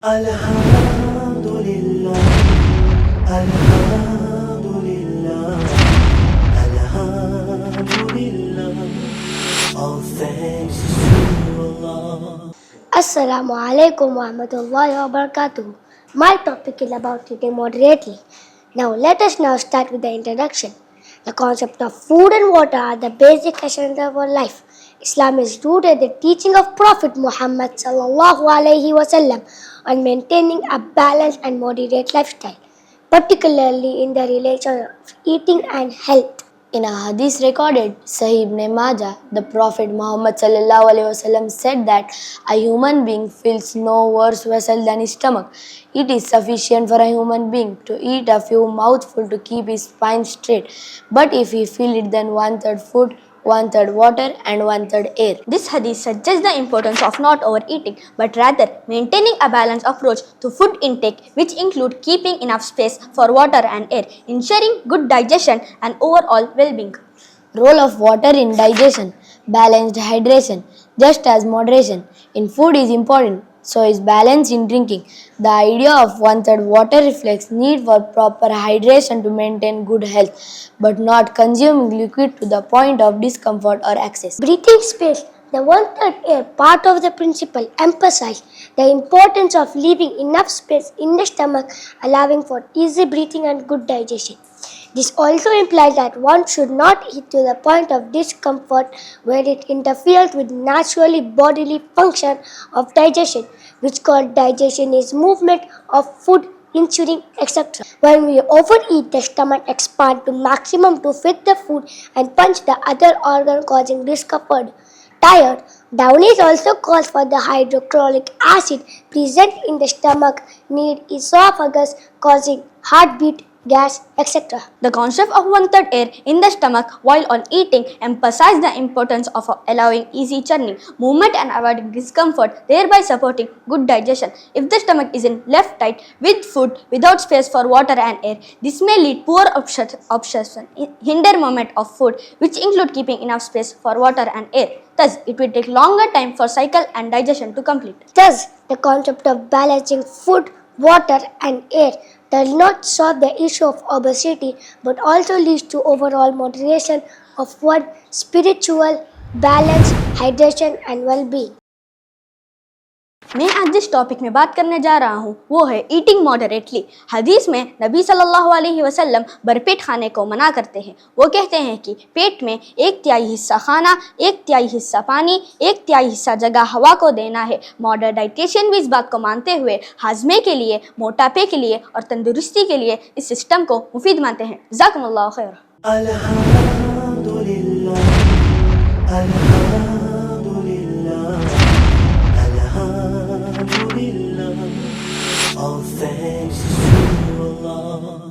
Alhamdulillah, Alhamdulillah, Alhamdulillah. All thanks to Allah. Assalamu alaikum wa rahmatullahi wa barakatuh. My topic is about eating moderately. Now let us now start with the introduction. The concept of food and water are the basic essence of our life. Islam is rooted in the teaching of Prophet Muhammad sallallahu alaihi wasallam on maintaining a balanced and moderate lifestyle, particularly in the relation of eating and health. In a hadith recorded, Sahih Ibn Majah, the Prophet Muhammad ﷺ said that a human being fills no worse vessel than his stomach. It is sufficient for a human being to eat a few mouthfuls to keep his spine straight. But if he fill it, then 1/3 food, 1/3 water, and 1/3 air. This hadith suggests the importance of not overeating, but rather maintaining a balanced approach to food intake, which include keeping enough space for water and air, ensuring good digestion and overall well-being. Role of water in digestion. Balanced hydration. Just as moderation in food is important, so is balance in drinking. The idea of 1/3 water reflects need for proper hydration to maintain good health, but not consuming liquid to the point of discomfort or excess. Breathing space, the 1/3 air part of the principle, emphasize the importance of leaving enough space in the stomach, allowing for easy breathing and good digestion. This also implies that one should not eat to the point of discomfort where it interferes with naturally bodily function of digestion, which called digestion is movement of food, chewing, etc. When we overeat, the stomach expands to maximum to fit the food and punch the other organ, causing discomfort. Tired, Downey's also calls for the hydrochloric acid present in the stomach near esophagus, causing heartbeat, gas, etc. The concept of 1/3 air in the stomach while on eating emphasizes the importance of allowing easy churning, movement and avoiding discomfort, thereby supporting good digestion. If the stomach is left tight with food without space for water and air, this may lead poor absorption, hinder movement of food, which include keeping enough space for water and air. Thus, it will take longer time for cycle and digestion to complete. Thus, the concept of balancing food, water, and air does not solve the issue of obesity but also leads to overall moderation of one's spiritual balance, hydration, and well-being. मैं आज जिस topic में बात करने जा रहा हूँ वो है ईटिंग मॉडरेटली। हदीस में नबी सल्लल्लाहु अलैहि वसल्लम भरपेट खाने को मना करते हैं। वो कहते हैं कि पेट में 1/3 हिस्सा खाना, 1/3 हिस्सा पानी, 1/3 हिस्सा जगह हवा को देना है। मॉडर्न डाइटिशियन भी इस बात को मानते हुए हाजमे के लिए, मोटापे के लिए और तंदुरुस्ती के लिए इस सिस्टम को मुफीद मानते हैं। जज़ाकुमुल्लाहु खैर।